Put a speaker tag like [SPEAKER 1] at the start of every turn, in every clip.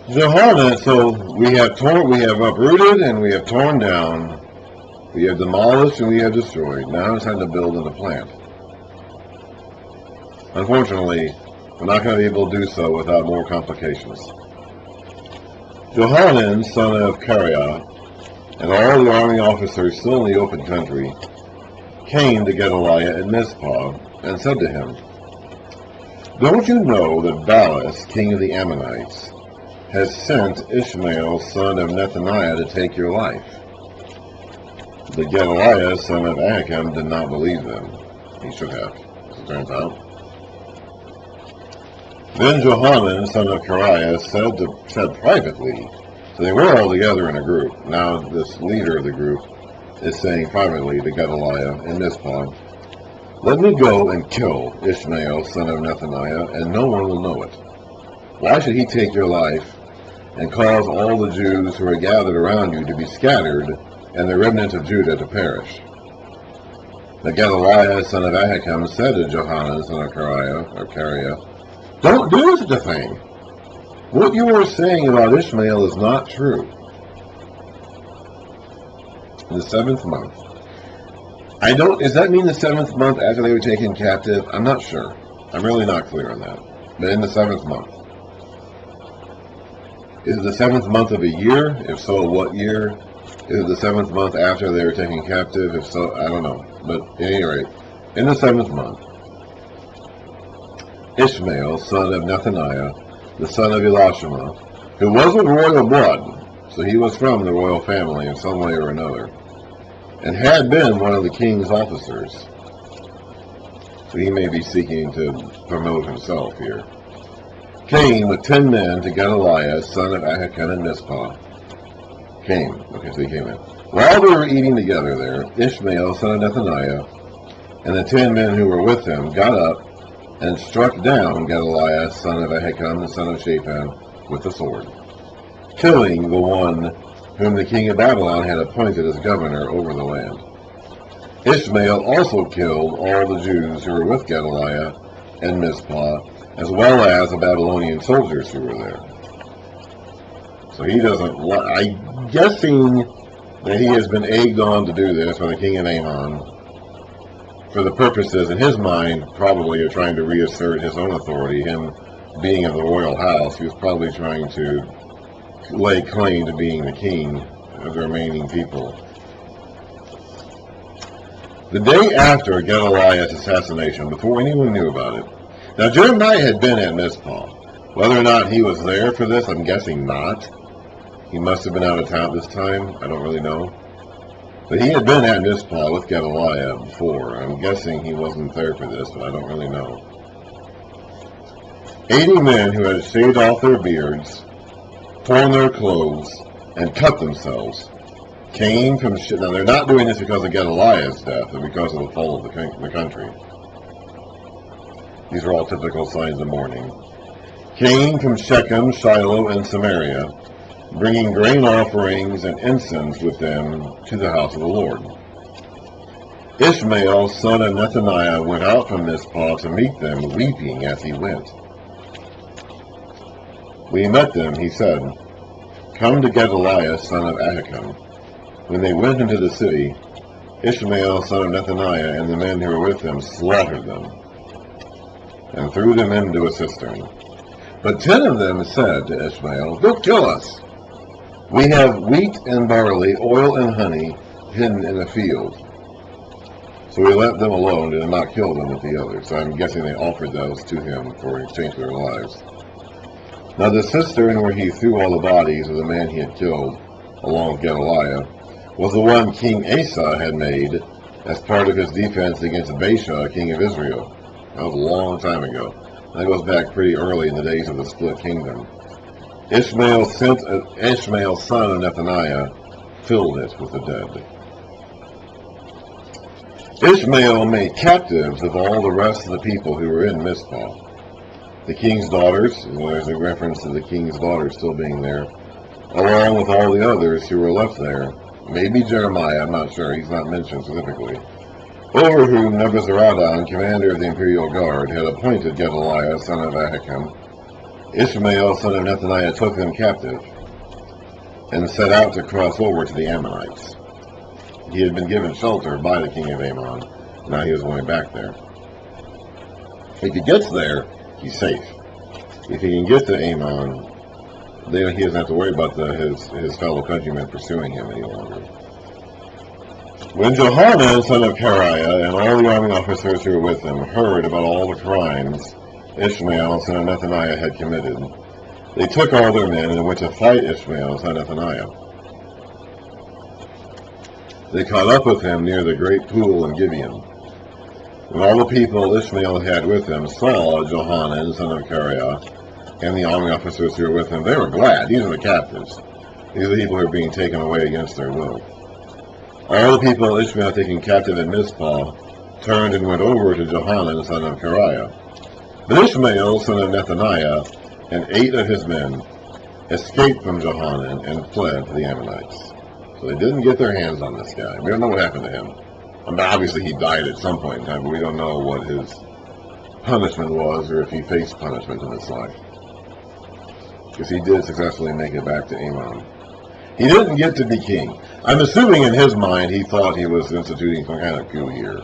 [SPEAKER 1] Jehoiada, so we have uprooted and we have torn down, we have demolished and we have destroyed. Now it's time to build and to plant. Unfortunately, we're not going to be able to do so without more complications. Johanan, son of Kareah, and all the army officers still in the open country, came to Gedaliah at Mizpah, and said to him, "Don't you know that Baalis, king of the Ammonites, has sent Ishmael, son of Nethaniah, to take your life?" But Gedaliah, son of Ahikam, did not believe them. He should have, as it turns out. Then Johanan, son of Kareah, said privately, so they were all together in a group. Now this leader of the group is saying privately to Gedaliah in Mizpah, "Let me go and kill Ishmael, son of Nethaniah, and no one will know it. Why should he take your life and cause all the Jews who are gathered around you to be scattered, and the remnant of Judah to perish?" But Gedaliah, son of Ahikam, said to Johanan, son of Kareah, "Don't do such a thing. What you are saying about Ishmael is not true." In the 7th month. Does that mean the 7th month after they were taken captive? I'm not sure. I'm really not clear on that. But in the 7th month. Is it the 7th month of a year? If so, what year? Is it the 7th month after they were taken captive? If so, I don't know. But at any rate, in the 7th month, Ishmael, son of Nethaniah, the son of Elishama, who was of royal blood, so he was from the royal family in some way or another, and had been one of the king's officers, so he may be seeking to promote himself here, came with 10 men to Gedaliah, son of Ahikam, in Mizpah. So he came in. While they were eating together there, Ishmael, son of Nethaniah, and the 10 men who were with him got up and struck down Gedaliah, son of Ahikam, the son of Shaphan, with the sword, killing the one whom the king of Babylon had appointed as governor over the land. Ishmael also killed all the Jews who were with Gedaliah and Mizpah, as well as the Babylonian soldiers who were there. So he doesn't, I'm guessing that he has been egged on to do this by the king of Ammon, for the purposes, in his mind, probably of trying to reassert his own authority. Him being of the royal house, he was probably trying to lay claim to being the king of the remaining people. The day after Gedaliah's assassination, before anyone knew about it, now Jeremiah had been at Mizpah. Whether or not he was there for this, I'm guessing not. He must have been out of town this time. I don't really know. But he had been at Mizpah with Gedaliah before. I'm guessing he wasn't there for this, but I don't really know. 80 men who had shaved off their beards, torn their clothes, and cut themselves came from... Now, they're not doing this because of Gedaliah's death, but because of the fall of the country. These are all typical signs of mourning. Came from Shechem, Shiloh, and Samaria, bringing grain offerings and incense with them to the house of the Lord. Ishmael, son of Nethaniah, went out from Mizpah to meet them, weeping as he went. When he met them, he said, "Come to Gedaliah, son of Ahikam." When they went into the city, Ishmael, son of Nethaniah, and the men who were with him slaughtered them, and threw them into a cistern. But 10 of them said to Ishmael, "Don't kill us. We have wheat and barley, oil and honey hidden in a field." So he let them alone and did not kill them with the others. So I'm guessing they offered those to him for exchange for their lives. Now the cistern where he threw all the bodies of the man he had killed, along with Gedaliah, was the one King Asa had made as part of his defense against Baasha, king of Israel. That was a long time ago. That goes back pretty early in the days of the split kingdom. Ishmael, son of Nethaniah, filled it with the dead. Ishmael made captives of all the rest of the people who were in Mizpah. The king's daughters, and there's a reference to the king's daughters still being there, along with all the others who were left there. Maybe Jeremiah, I'm not sure, he's not mentioned specifically, over whom Nebuzaradan, commander of the imperial guard, had appointed Gedaliah, son of Ahikam, Ishmael, son of Nethaniah, took them captive and set out to cross over to the Ammonites. He had been given shelter by the king of Ammon. Now he was going back there. If he gets there, he's safe. If he can get to Ammon, then he doesn't have to worry about his fellow countrymen pursuing him any longer. When Johanan, son of Kareah, and all the army officers who were with him heard about all the crimes Ishmael, son of Nethaniah, had committed, they took all their men and went to fight Ishmael, son of Nethaniah. They caught up with him near the great pool in Gibeon. When all the people Ishmael had with him saw Johanan, son of Kareah, and the army officers who were with him, they were glad. These are the captives. These are the people who are being taken away against their will. All the people Ishmael taken captive at Mizpah turned and went over to Johanan, son of Kareah. But Ishmael, son of Nethaniah, and 8 of his men escaped from Johanan and fled to the Ammonites. So they didn't get their hands on this guy. We don't know what happened to him. I mean, obviously he died at some point in time, but we don't know what his punishment was or if he faced punishment in his life. Because he did successfully make it back to Ammon. He didn't get to be king. I'm assuming in his mind he thought he was instituting some kind of coup here.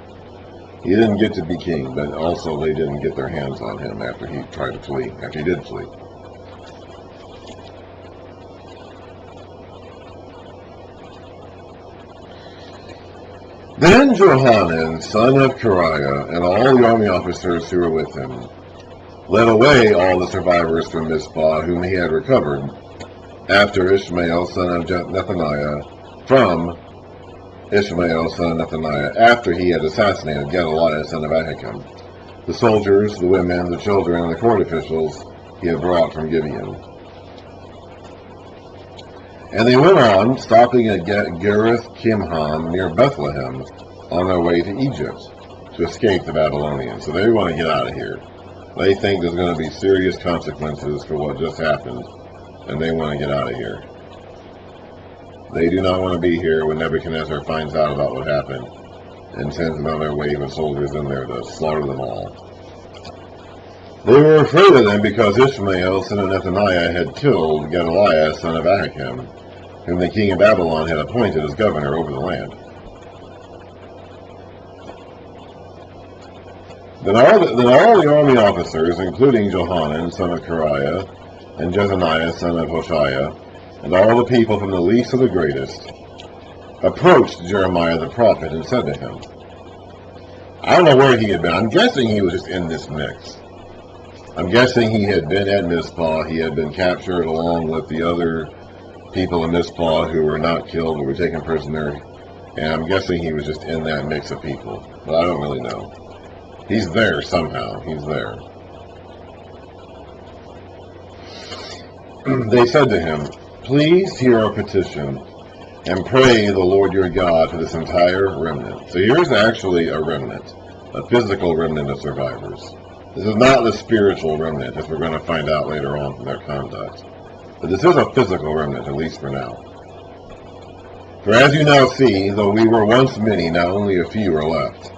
[SPEAKER 1] He didn't get to be king, but also they didn't get their hands on him after he tried to flee, after he did flee. Then Johanan, son of Kareah, and all the army officers who were with him, led away all the survivors from Mizpah whom he had recovered, after Ishmael, son of Nethaniah, from Ishmael, son of Nethaniah, after he had assassinated Gedaliah, son of Ahikam, the soldiers, the women, the children, and the court officials he had brought from Gibeon. And they went on, stopping at Gerith Kimham near Bethlehem, on their way to Egypt, to escape the Babylonians. So they want to get out of here. They think there's going to be serious consequences for what just happened, and they want to get out of here. They do not want to be here when Nebuchadnezzar finds out about what happened and sends another wave of soldiers in there to slaughter them all. They were afraid of them because Ishmael, son of Nethaniah, had killed Gedaliah, son of Ahikam, whom the king of Babylon had appointed as governor over the land. Then all the army officers, including Johanan, son of Kareah, and Jezaniah, son of Hoshaiah, and all the people from the least to the greatest, approached Jeremiah the prophet and said to him, I don't know where he had been. I'm guessing he was just in this mix. I'm guessing he had been at Mizpah. He had been captured along with the other people in Mizpah who were not killed, who were taken prisoner. And I'm guessing he was just in that mix of people. But I don't really know. He's there somehow. He's there. They said to him, Please hear our petition and pray the Lord your God for this entire remnant. So here's actually a remnant, a physical remnant of survivors. This is not the spiritual remnant, as we're going to find out later on from their conduct. But this is a physical remnant, at least for now. For as you now see, though we were once many, now only a few are left.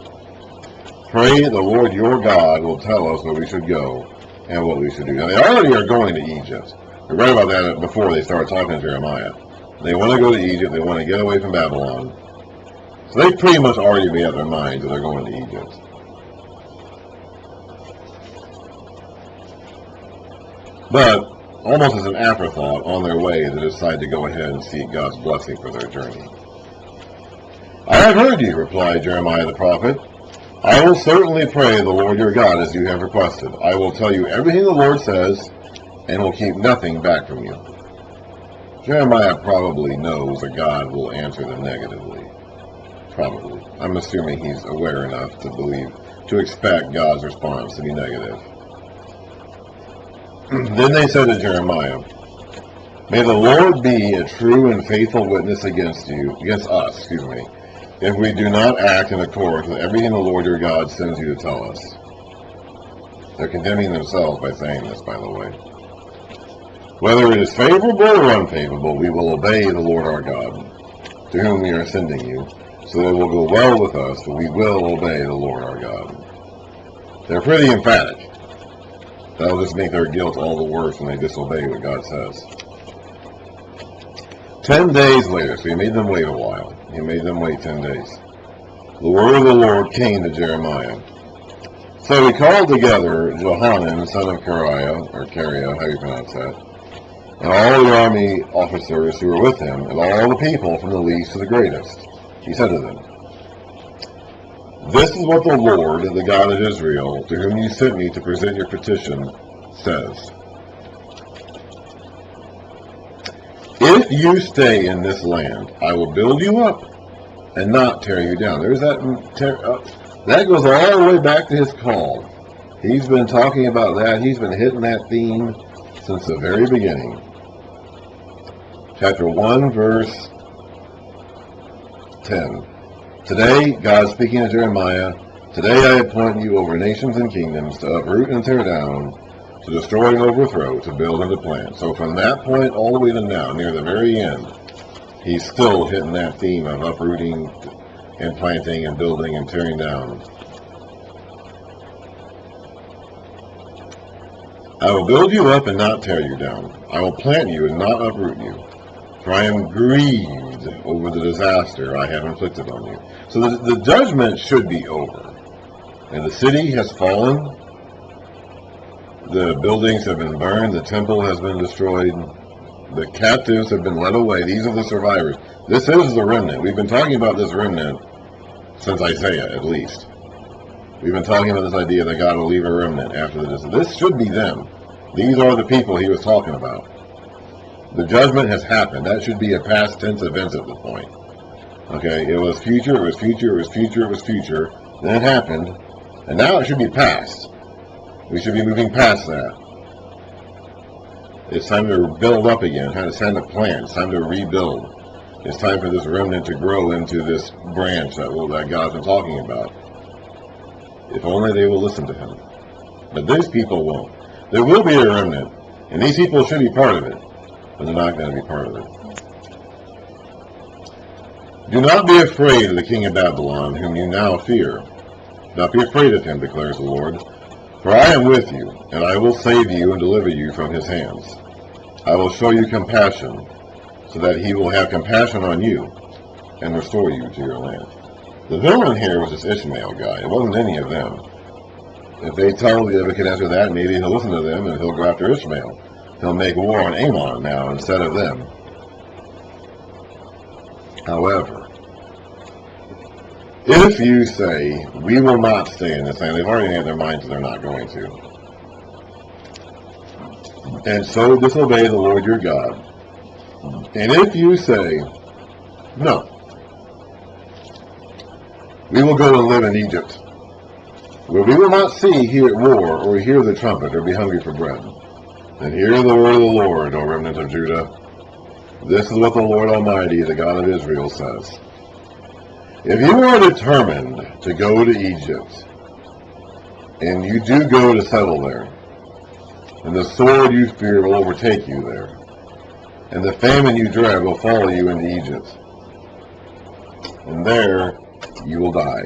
[SPEAKER 1] Pray the Lord your God will tell us where we should go and what we should do. Now they already are going to Egypt. We read about that before they started talking to Jeremiah. They want to go to Egypt. They want to get away from Babylon. So they pretty much already made up their minds that they're going to Egypt. But almost as an afterthought, on their way, they decide to go ahead and seek God's blessing for their journey. I have heard you, replied Jeremiah the prophet. I will certainly pray the Lord your God as you have requested. I will tell you everything the Lord says, and will keep nothing back from you. Jeremiah probably knows that God will answer them negatively. Probably. I'm assuming he's aware enough to expect God's response to be negative. Then they said to Jeremiah, May the Lord be a true and faithful witness against us, if we do not act in accord with everything the Lord your God sends you to tell us. They're condemning themselves by saying this, by the way. Whether it is favorable or unfavorable, we will obey the Lord our God, to whom we are sending you, so that it will go well with us, but we will obey the Lord our God. They're pretty emphatic. That'll just make their guilt all the worse when they disobey what God says. 10 days later, so he made them wait a while. He made them wait 10 days. The word of the Lord came to Jeremiah. So he called together Johanan, son of Kareah, how you pronounce that, and all the army officers who were with him, and all the people from the least to the greatest. He said to them, "This is what the Lord, the God of Israel, to whom you sent me to present your petition, says. If you stay in this land, I will build you up and not tear you down." There's that. That goes all the way back to his call. He's been talking about that. He's been hitting that theme since the very beginning. Chapter 1, verse 10. Today, God speaking to Jeremiah, "Today I appoint you over nations and kingdoms to uproot and tear down, to destroy and overthrow, to build and to plant." So from that point all the way to now, near the very end, he's still hitting that theme of uprooting and planting and building and tearing down. "I will build you up and not tear you down. I will plant you and not uproot you. For I am grieved over the disaster I have inflicted on you." So the judgment should be over. And the city has fallen. The buildings have been burned. The temple has been destroyed. The captives have been led away. These are the survivors. This is the remnant. We've been talking about this remnant since Isaiah, at least. We've been talking about this idea that God will leave a remnant after the discipline. This should be them. These are the people he was talking about. The judgment has happened. That should be a past tense event at the point. Okay, it was future, it was future, it was future, it was future. Then it happened, and now it should be past. We should be moving past that. It's time to build up again. It's time to plant. It's time to rebuild. It's time for this remnant to grow into this branch that God's been talking about. If only they will listen to him. But these people won't. There will be a remnant, and these people should be part of it, but they're not going to be part of it. "Do not be afraid of the king of Babylon, whom you now fear. Do not be afraid of him, declares the Lord. For I am with you, and I will save you and deliver you from his hands. I will show you compassion, so that he will have compassion on you and restore you to your land." The villain here was this Ishmael guy. It wasn't any of them. If they tell Nebuchadnezzar that, maybe he'll listen to them and he'll go after Ishmael. He'll make war on Ammon now instead of them. However, if you say, "We will not stay in this land," they've already made their minds that they're not going to. "And so disobey the Lord your God. And if you say, 'No, we will go and live in Egypt, where we will not see, hear war, or hear the trumpet, or be hungry for bread,' then hear the word of the Lord, O remnant of Judah. This is what the Lord Almighty, the God of Israel, says. If you are determined to go to Egypt, and you do go to settle there, and the sword you fear will overtake you there, and the famine you dread will follow you into Egypt, and there you will die.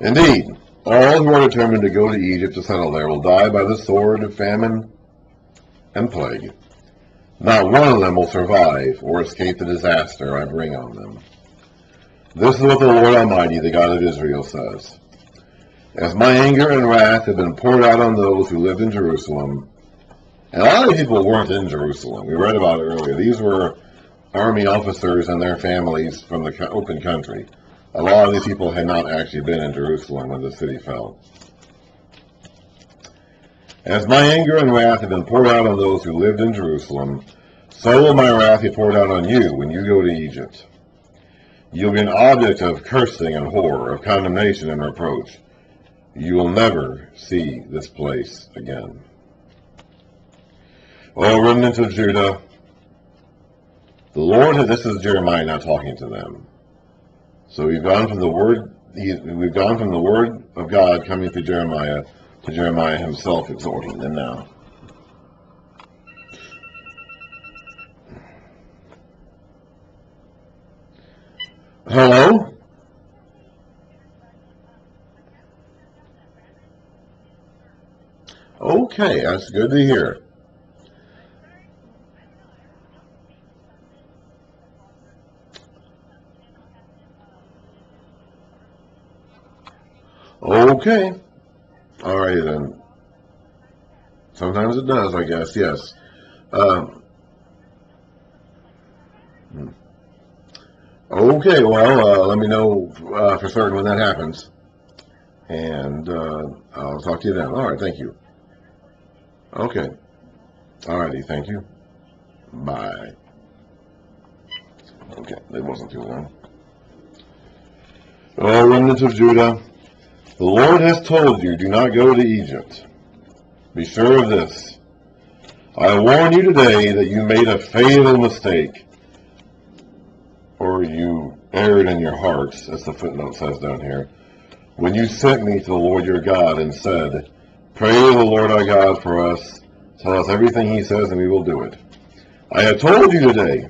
[SPEAKER 1] Indeed, all who are determined to go to Egypt to settle there will die by the sword of famine and plague. Not one of them will survive or escape the disaster I bring on them. This is what the Lord Almighty, the God of Israel, says. As my anger and wrath have been poured out on those who lived in Jerusalem," and a lot of people weren't in Jerusalem. We read about it earlier. These were army officers and their families from the open country. A lot of these people had not actually been in Jerusalem when the city fell. "As my anger and wrath have been poured out on those who lived in Jerusalem, so will my wrath be poured out on you when you go to Egypt. You'll be an object of cursing and horror, of condemnation and reproach. You will never see this place again. O remnant of Judah, the Lord," this is Jeremiah now talking to them. So we've gone from the word of God coming through Jeremiah to Jeremiah himself exhorting them now. Hello? Oh, Okay, that's good to hear. Okay. All right then. Sometimes it does, I guess. Yes. Um, okay. Well, let me know for certain when that happens, and I'll talk to you then. All right. Thank you. Okay. All righty. Thank you. Bye. Okay. It wasn't too long. Oh, remnants of Judah, the Lord has told you, do not go to Egypt. Be sure of this. I warn you today that you made a fatal mistake, or you erred in your hearts, as the footnote says down here, when you sent me to the Lord your God and said, pray to the Lord our God for us, tell us everything he says and we will do it. I have told you today,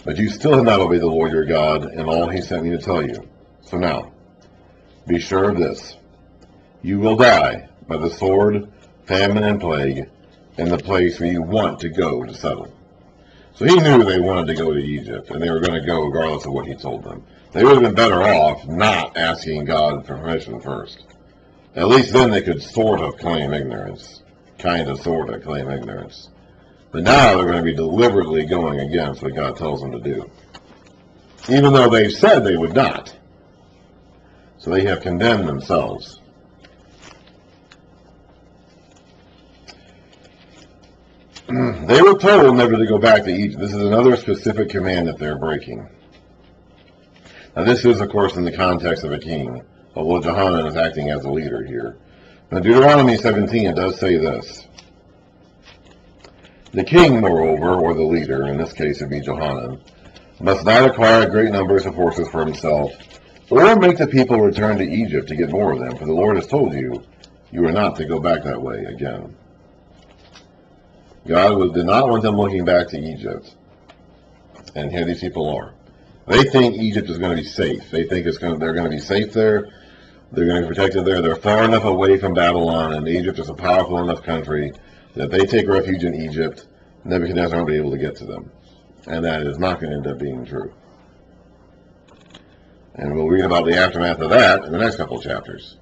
[SPEAKER 1] but you still have not obeyed the Lord your God in all he sent me to tell you. So now, be sure of this. You will die by the sword, famine, and plague in the place where you want to go to settle. So he knew they wanted to go to Egypt, and they were going to go regardless of what he told them. They would have been better off not asking God for permission first. At least then they could sort of claim ignorance. Kind of, sort of claim ignorance. But now they're going to be deliberately going against what God tells them to do. Even though they said they would not. So they have condemned themselves. They were told never to go back to Egypt. This is another specific command that they're breaking. Now this is, of course, in the context of a king, although Johanan is acting as a leader here. Now Deuteronomy 17, it does say this. The king, moreover, or the leader, in this case it would be Johanan, must not acquire great numbers of horses for himself, or make the people return to Egypt to get more of them, for the Lord has told you, you are not to go back that way again. God did not want them looking back to Egypt. And here these people are. They think Egypt is going to be safe. They think they're going to be safe there. They're going to be protected there. They're far enough away from Babylon, and Egypt is a powerful enough country that if they take refuge in Egypt, Nebuchadnezzar won't be able to get to them. And that is not going to end up being true. And we'll read about the aftermath of that in the next couple of chapters.